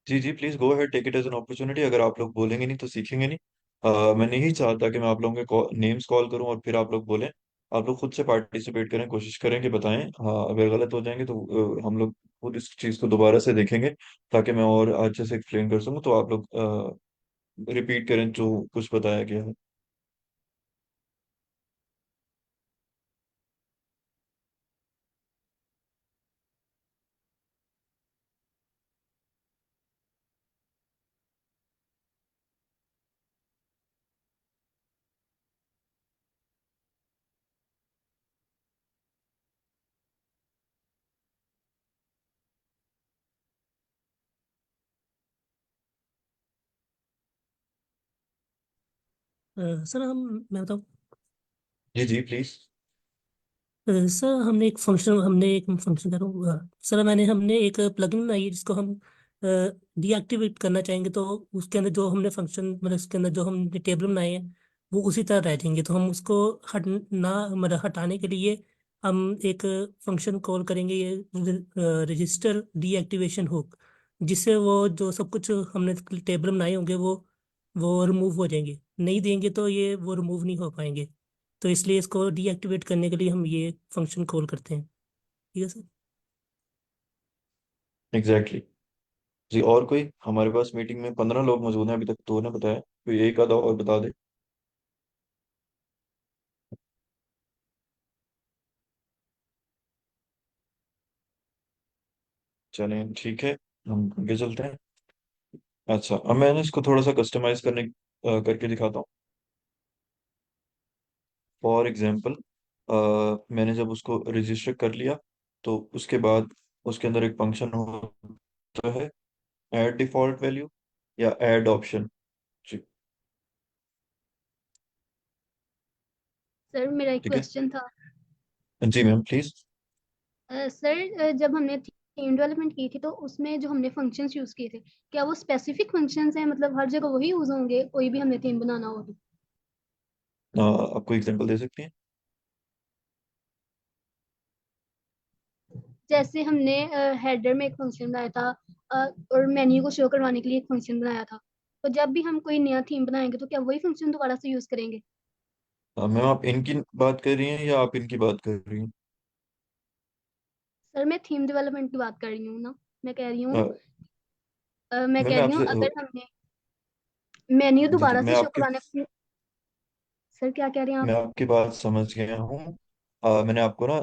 जी जी, please go ahead, take it as an opportunity. अगर आप लोग बोलेंगे नहीं तो सीखेंगे नहीं। मैं नहीं चाहता कि मैं आप लोगों के नेम्स कॉल करूं और फिर आप लोग बोलें। आप लोग खुद से पार्टिसिपेट करें, कोशिश करें कि बताएं। हाँ, अगर गलत हो जाएंगे तो हम लोग खुद इस चीज़ को दोबारा से देखेंगे ताकि मैं और अच्छे से एक्सप्लेन कर सकूं। तो आप लोग रिपीट करें जो कुछ बताया गया है। सर हम मैं बताऊँ। जी जी, प्लीज। सर हमने एक फंक्शन करूँ सर मैंने हमने एक प्लगइन बनाई है जिसको हम डीएक्टिवेट करना चाहेंगे, तो उसके अंदर जो हमने फंक्शन मतलब उसके अंदर जो हमने टेबल बनाए हैं वो उसी तरह रह जाएंगे। तो हम उसको हट ना मतलब हटाने के लिए हम एक फंक्शन कॉल करेंगे, ये रजिस्टर डीएक्टिवेशन हुक, जिससे वो जो सब कुछ हमने टेबल बनाए होंगे वो रिमूव हो जाएंगे। नहीं देंगे तो ये वो रिमूव नहीं हो पाएंगे। तो इसलिए इसको डीएक्टिवेट करने के लिए हम ये फंक्शन कॉल करते हैं। ठीक है सर। एग्जैक्टली। जी, और कोई? हमारे पास मीटिंग में 15 लोग मौजूद हैं, अभी तक 2 ने बताया, कोई एक आधा और बता दे। चलें, ठीक है, हम आगे चलते हैं। अच्छा, अब मैं ना इसको थोड़ा सा कस्टमाइज करके दिखाता हूँ। फॉर एग्जांपल, मैंने जब उसको रजिस्टर कर लिया, तो उसके बाद उसके अंदर एक फंक्शन होता है, ऐड डिफॉल्ट वैल्यू या ऐड ऑप्शन। जी। सर मेरा एक ठीक है। क्वेश्चन था। जी मैम प्लीज। सर जब हमने थीम डेवलपमेंट की थी तो उसमें जो हमने फंक्शंस यूज किए थे, क्या वो स्पेसिफिक फंक्शंस हैं, मतलब हर जगह वही यूज होंगे कोई भी हमने थीम बनाना हो तो? आपको एग्जांपल दे सकती हैं? जैसे हमने हेडर में एक फंक्शन बनाया था, और मेन्यू को शो करवाने के लिए एक फंक्शन बनाया था, तो जब भी हम कोई नया थीम बनाएंगे तो क्या वही फंक्शन दोबारा से यूज करेंगे? मैम आप इनकी बात कर रही हैं या आप इनकी बात कर रही हैं? सर मैं थीम डेवलपमेंट की बात कर रही हूँ ना। मैं कह रही अ, हूँ मैं कह मैं रही हूँ आपसे अगर हमने मेन्यू जी जी, दोबारा से शो करवाने। सर क्या कह रहे हैं आप? मैं आपकी बात समझ गया हूँ। मैंने आपको ना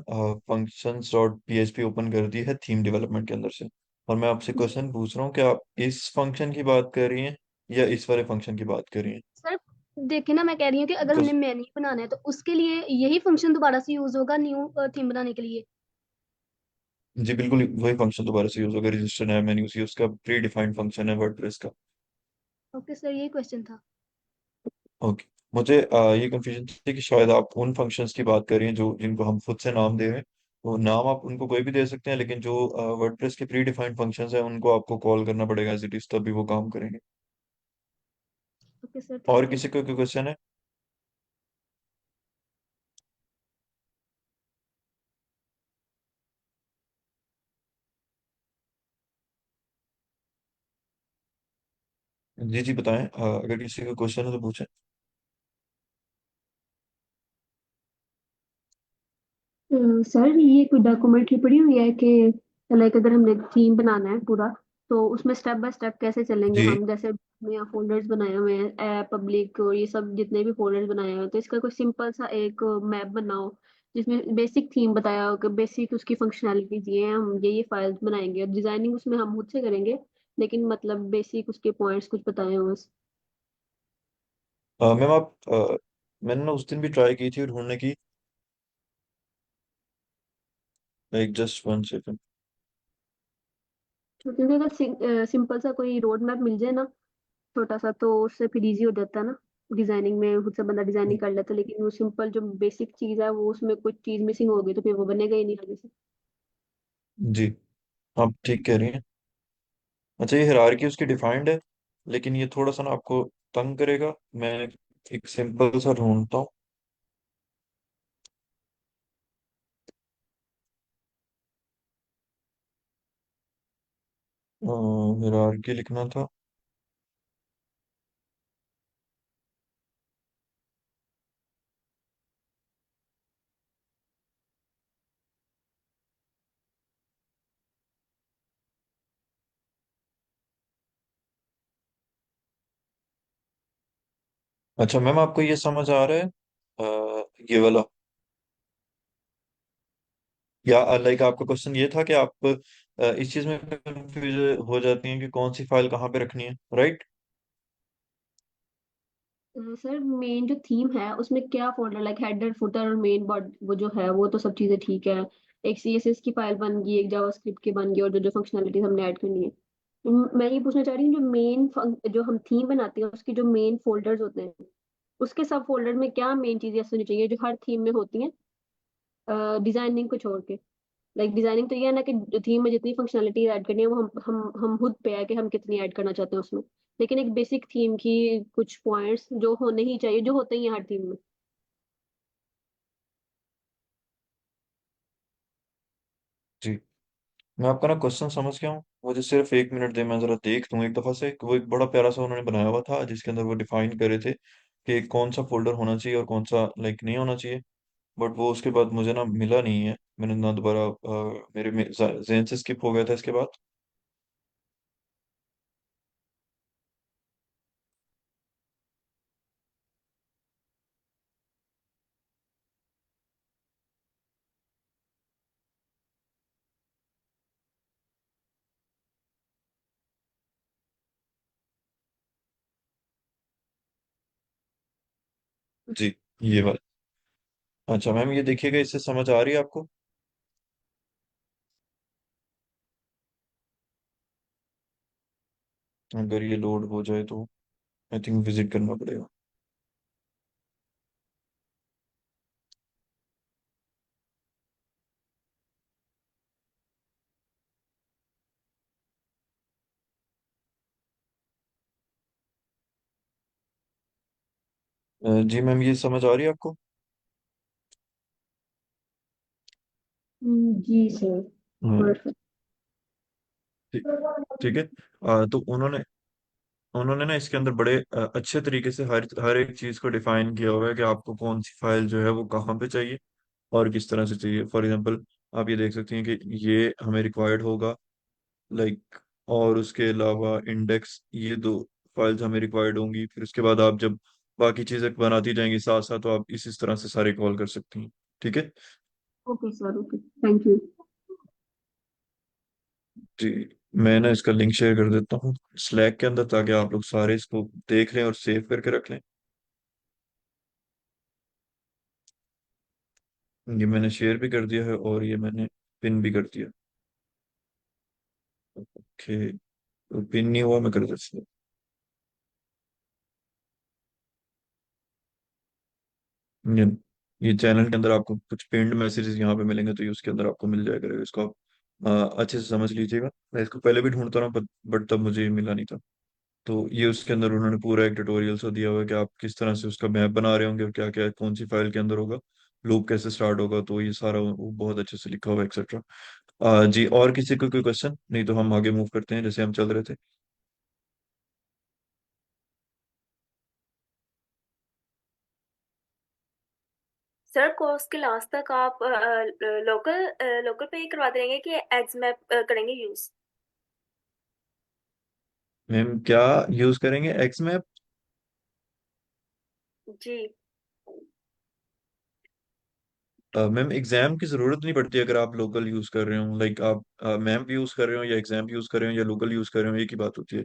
फंक्शंस डॉट पीएचपी ओपन कर दी है थीम डेवलपमेंट के अंदर से, और मैं आपसे जी क्वेश्चन पूछ रहा हूँ कि आप इस फंक्शन की बात कर रही हैं या इस वाले फंक्शन की बात कर रही हैं? सर, देखिए ना, मैं कह रही हूँ कि अगर हमने Because- मेन्यू बनाना है तो उसके लिए यही फंक्शन दोबारा से यूज होगा न्यू थीम बनाने के लिए। जी बिल्कुल, वही फंक्शन दोबारा से यूज होगा। रजिस्टर नया मेन्यू सी उसका प्री डिफाइंड फंक्शन है वर्डप्रेस का। ओके सर, यही क्वेश्चन था। ओके। मुझे ये कंफ्यूजन थी कि शायद आप उन फंक्शंस की बात कर रही हैं जो जिनको हम खुद से नाम दे रहे हैं। वो नाम आप उनको कोई भी दे सकते हैं, लेकिन जो वर्डप्रेस के प्री डिफाइंड फंक्शंस हैं उनको आपको कॉल करना पड़ेगा एज इट इज, तभी वो काम करेंगे। ओके सर, और थैंक यू। किसी को कोई क्वेश्चन है? जी जी बताएं, अगर किसी का क्वेश्चन है तो पूछें। सर ये कोई डॉक्यूमेंट्री पड़ी हुई है कि लाइक अगर हमने थीम बनाना है पूरा, तो उसमें स्टेप बाय स्टेप कैसे चलेंगे जी। हम? जैसे हमने यहाँ फोल्डर्स बनाए हुए हैं, ऐप पब्लिक और ये सब जितने भी फोल्डर्स बनाए हुए हैं, तो इसका कोई सिंपल सा एक मैप बनाओ जिसमें बेसिक थीम बताया हो कि बेसिक उसकी फंक्शनैलिटीज ये हैं, हम ये फाइल्स बनाएंगे और डिजाइनिंग उसमें हम खुद से करेंगे, लेकिन मतलब बेसिक उसके पॉइंट्स कुछ बताए हो बस। मैम मैंने ना उस दिन भी ट्राई की थी ढूंढने की। Like just one second. क्योंकि अगर सिंपल सा कोई रोड मैप मिल जाए ना, छोटा सा, तो उससे फिर इजी हो जाता है ना। डिजाइनिंग में खुद से बंदा डिजाइनिंग कर लेता है, लेकिन वो सिंपल जो बेसिक चीज है वो उसमें कुछ चीज मिसिंग हो गई तो फिर वो बनेगा ही नहीं आगे से। जी, आप ठीक कह रही हैं। अच्छा, ये हायरार्की उसकी डिफाइंड है, लेकिन ये थोड़ा सा ना आपको तंग करेगा। मैं एक सिंपल सा ढूंढता हूँ। हायरार्की लिखना था। अच्छा मैम, आपको ये समझ आ रहा है ये वाला? या लाइक आपका क्वेश्चन ये था कि आप इस चीज में कंफ्यूज हो जाती हैं कि कौन सी फाइल कहाँ पे रखनी है, राइट? सर मेन जो थीम है उसमें क्या फोल्डर, लाइक हेडर फुटर और मेन बॉडी, वो जो है वो तो सब चीजें ठीक है। एक सीएसएस की फाइल बन गई, एक जावास्क्रिप्ट की बन गई, और जो जो फंक्शनैलिटीज हमने ऐड करनी है। तो मैं ये पूछना चाह रही हूँ, जो जो हम थीम बनाते हैं उसकी जो मेन फोल्डर्स होते हैं, उसके सब फोल्डर में क्या मेन चीजें ऐसी होनी चाहिए जो हर थीम में होती हैं, डिजाइनिंग को छोड़ के? लाइक डिजाइनिंग तो ये है ना कि थीम में जितनी फंक्शनलिटी ऐड करनी है वो हम खुद पे है कि हम कितनी ऐड करना चाहते हैं उसमें, लेकिन एक बेसिक थीम की कुछ पॉइंट्स जो होने ही चाहिए, जो होते ही हैं हर थीम में। जी, मैं आपका ना क्वेश्चन समझ गया हूँ। मुझे सिर्फ एक मिनट दे, मैं जरा देख लूँ एक दफा से। वो एक बड़ा प्यारा सा उन्होंने बनाया हुआ था जिसके अंदर वो डिफाइन करे थे कि कौन सा फोल्डर होना चाहिए और कौन सा लाइक नहीं होना चाहिए। बट वो उसके बाद मुझे ना मिला नहीं है। मैंने ना दोबारा मेरे जहन से स्किप हो गया था इसके बाद। जी, ये बात। अच्छा मैम, ये देखिएगा, इससे समझ आ रही है आपको? अगर ये लोड हो जाए तो आई थिंक विजिट करना पड़ेगा। जी मैम, ये समझ आ रही है आपको? जी सर। हाँ, परफेक्ट। ठीक। ठीक है। तो उन्होंने उन्होंने ना इसके अंदर बड़े अच्छे तरीके से हर हर एक चीज को डिफाइन किया हुआ है कि आपको कौन सी फाइल जो है वो कहाँ पे चाहिए और किस तरह से चाहिए। फॉर एग्जांपल, आप ये देख सकती हैं कि ये हमें रिक्वायर्ड होगा, लाइक, और उसके अलावा इंडेक्स, ये दो फाइल्स हमें रिक्वायर्ड होंगी। फिर उसके बाद आप जब बाकी चीजें बनाती जाएंगी साथ साथ, तो आप इस तरह से सारे कॉल कर सकती हैं। ठीक है। Okay sir, okay, thank you. जी, मैं ना इसका लिंक शेयर कर देता हूँ स्लैक के अंदर, ताकि आप लोग सारे इसको देख लें और सेव करके रख लें। ये मैंने शेयर भी कर दिया है और ये मैंने पिन भी कर दिया। ओके, तो पिन नहीं हुआ, मैं कर देता हूँ। ये ये चैनल के अंदर आपको कुछ पिन्ड मैसेजेस यहाँ पे मिलेंगे, तो ये उसके अंदर आपको मिल जाएगा। इसको आप अच्छे से समझ लीजिएगा। मैं इसको पहले भी ढूंढता रहा, बट तब मुझे ये मिला नहीं था। तो ये उसके अंदर उन्होंने पूरा एक ट्यूटोरियल सा दिया हुआ है कि आप किस तरह से उसका मैप बना रहे होंगे और क्या क्या कौन सी फाइल के अंदर होगा, लूप कैसे स्टार्ट होगा। तो ये सारा वो बहुत अच्छे से लिखा हुआ है, एक्सेट्रा। जी, और किसी को कोई क्वेश्चन? नहीं तो हम आगे मूव करते हैं जैसे हम चल रहे थे। सर कोर्स के लास्ट तक आप लोकल लोकल पे ही करवाते रहेंगे कि एग्ज मैप करेंगे यूज? मैम, क्या यूज करेंगे? X map? जी। मैम, एग्जाम की जरूरत नहीं पड़ती अगर आप लोकल यूज कर रहे हो। लाइक आप मैप यूज कर रहे हो या एग्जाम यूज कर रहे हो या लोकल यूज कर रहे हो, एक ही बात होती है।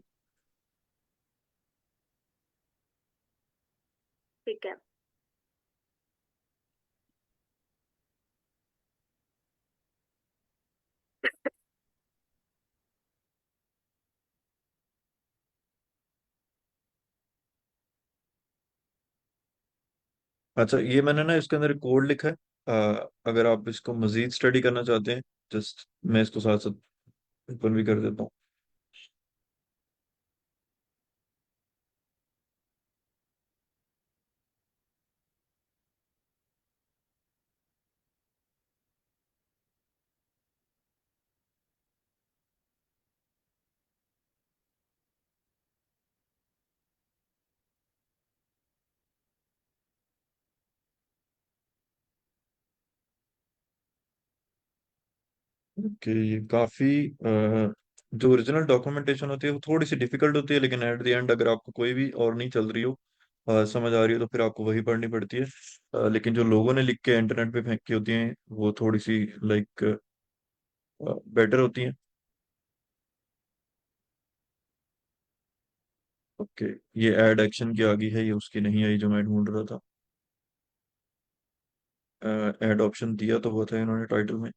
ठीक है। अच्छा, ये मैंने ना इसके अंदर कोड लिखा है। अगर आप इसको मजीद स्टडी करना चाहते हैं, जस्ट मैं इसको साथ साथ ओपन भी कर देता हूँ। कि ये काफी जो ओरिजिनल डॉक्यूमेंटेशन होती है वो थोड़ी सी डिफिकल्ट होती है, लेकिन एट द एंड अगर आपको कोई भी और नहीं चल रही हो, समझ आ रही हो, तो फिर आपको वही पढ़नी पड़ती है। लेकिन जो लोगों ने लिख के इंटरनेट पे फेंक की होती हैं वो थोड़ी सी लाइक बेटर होती हैं। ओके, ये ऐड एक्शन की आ गई है, ये उसकी नहीं आई जो मैं ढूंढ रहा था। ऐड ऑप्शन दिया तो हुआ था इन्होंने टाइटल में।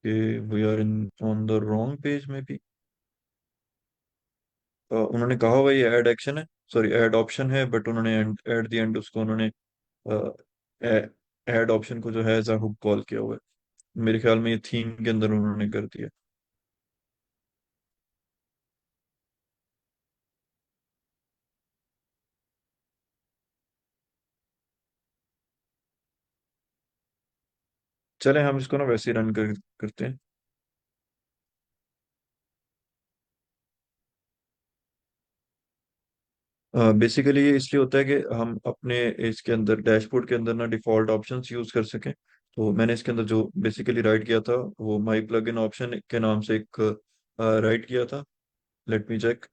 कि we are in on the wrong page में भी उन्होंने कहा हुआ ये ऐड एक्शन है, सॉरी ऐड ऑप्शन है, बट उन्होंने एट द एंड उसको उन्होंने ऐड ऑप्शन को जो है एज हुक कॉल किया हुआ है। मेरे ख्याल में ये थीम के अंदर उन्होंने कर दिया। चले हम इसको ना वैसे ही करते हैं। बेसिकली ये इसलिए होता है कि हम अपने इसके अंदर डैशबोर्ड के अंदर ना डिफॉल्ट ऑप्शंस यूज कर सकें। तो मैंने इसके अंदर जो बेसिकली राइट किया था वो माई प्लगइन ऑप्शन के नाम से एक राइट किया था। Let me check.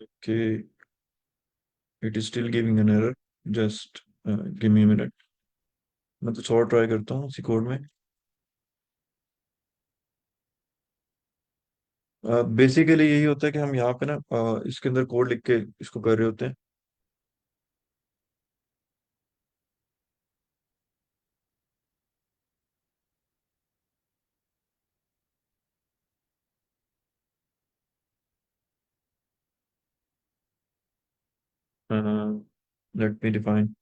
Okay, it is still giving an error. Just give me minute, मैं कुछ और ट्राई करता हूँ उसी कोड में। बेसिकली यही होता है कि हम यहाँ पे ना इसके अंदर कोड लिख के इसको कर रहे होते हैं। Let me define.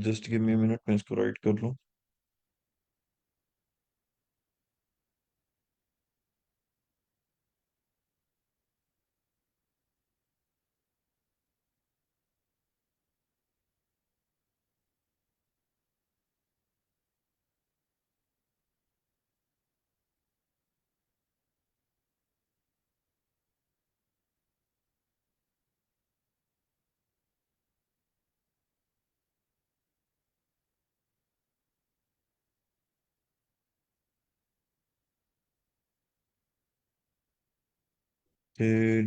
Just give me minute, मैं इसको राइट कर लूँ।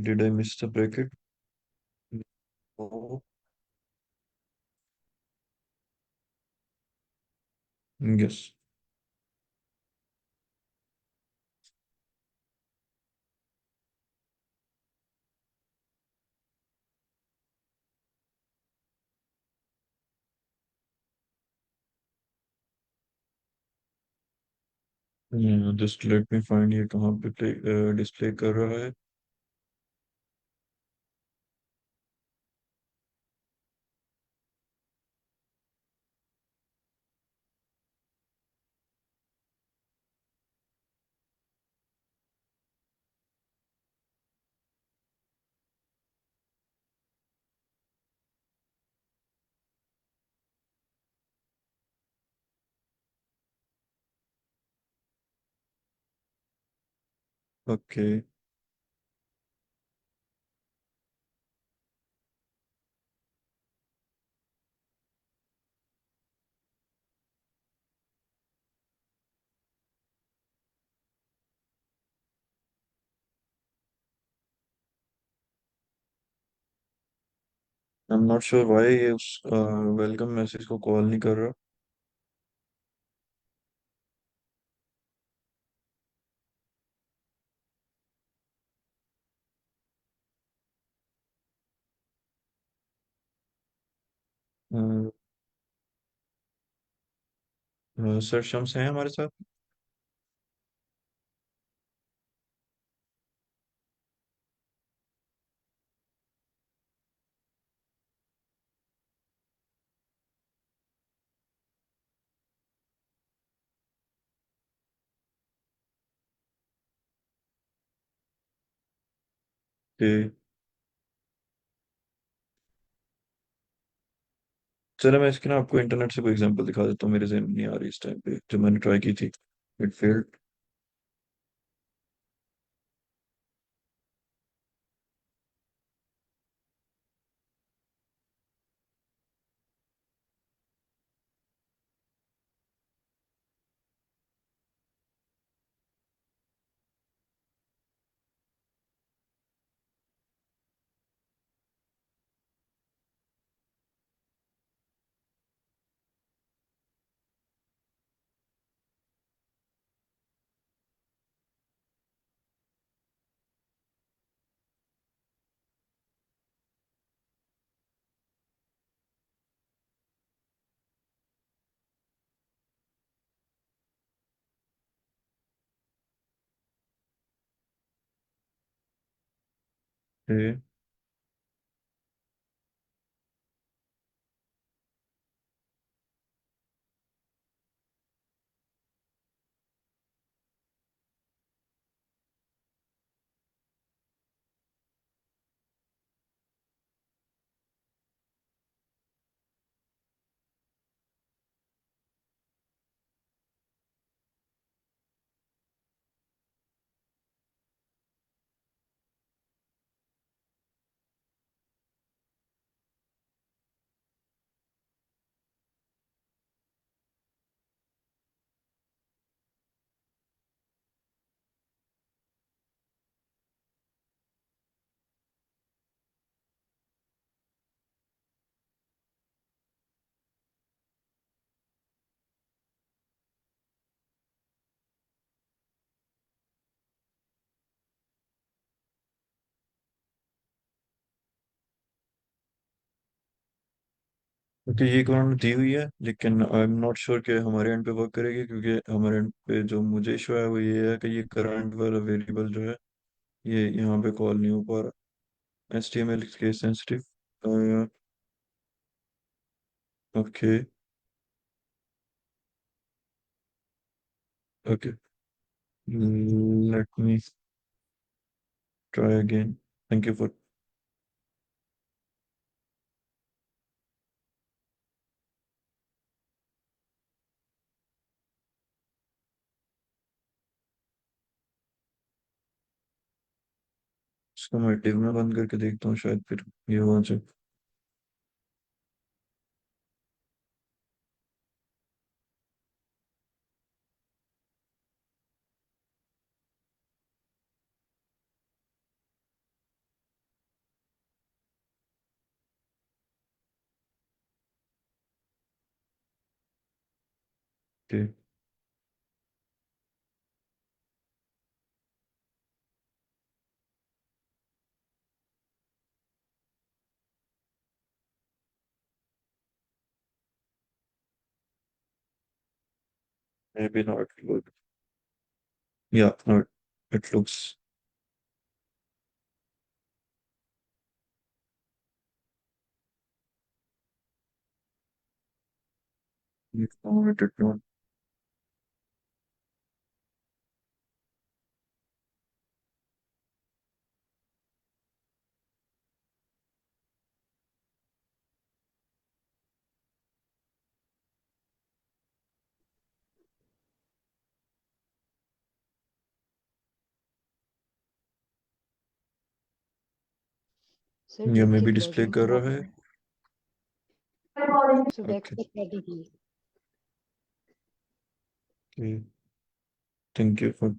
Did I miss the bracket? Yes. Just let me find, ये कहाँ पे डिस्प्ले कर रहा है? Okay. I am not sure why ये उस वेलकम मैसेज को कॉल नहीं कर रहा। सर शम्स हैं हमारे साथ? कि चलो मैं इसकी ना आपको इंटरनेट से कोई एग्जांपल दिखा देता हूँ, मेरे ज़हन में नहीं आ रही इस टाइम पे, जो मैंने ट्राई की थी। It failed. क्योंकि ये कमांड दी हुई है, लेकिन आई एम नॉट श्योर कि हमारे एंड पे वर्क करेगी, क्योंकि हमारे एंड पे जो मुझे इशू है वो ये है कि ये करंट वाला वेरिएबल जो है ये यहाँ पे कॉल नहीं हो पा रहा। HTML case sensitive. Okay. Okay, let me try again. Thank you for. इसको मैं div में बंद करके देखता हूँ, शायद फिर ये हो जाए। Okay maybe not good. Yeah, no, it looks no, it did not. Sir ये देखिए maybe डिस्प्ले प्लगइन कर तो रहा है। सर बैक ओके से प्लगइन थैंक यू फॉर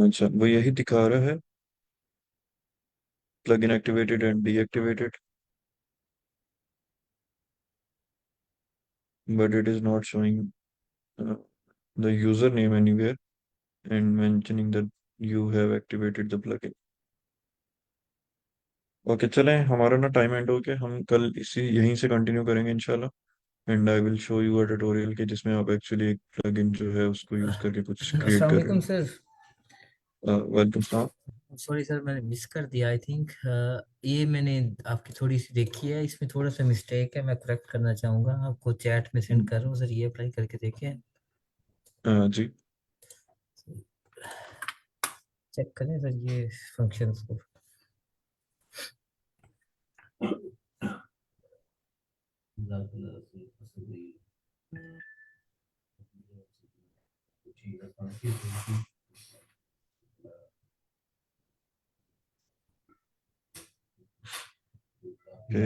अच्छा वो यही दिखा रहा है plugin activated and deactivated, but it is not showing the username anywhere and mentioning that you have activated the plugin. Okay चलें हमारा ना टाइम एंड हो गया हम कल इसी यहीं से कंटिन्यू करेंगे इंशाल्लाह and I will show you a tutorial के जिसमें आप एक्चुअली एक प्लगइन जो है उसको यूज करके कुछ क्रिएट अस्सलाम कर रहे वालेकुम हो। सर। वेलकम सलाम। सॉरी सर मैंने मिस कर दिया आई थिंक। ये मैंने आपकी थोड़ी सी देखी है, इसमें थोड़ा सा मिस्टेक है, मैं करेक्ट करना चाहूँगा, आपको चैट में सेंड कर रहा हूँ सर, ये अप्लाई करके देखिए, जी चेक करें सर ये फंक्शंस को। Okay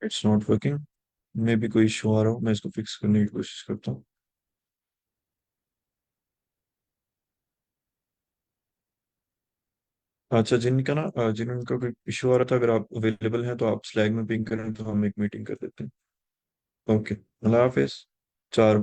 it's not working may be कोई इशू आ रहा हो मैं इसको फिक्स करने की कोशिश करता हूँ। अच्छा जिनका जिनका कोई इशू आ रहा था अगर आप अवेलेबल हैं तो आप स्लैग में पिंग करें तो हम एक मीटिंग कर देते हैं। ओके अल्लाह हाफिज। 4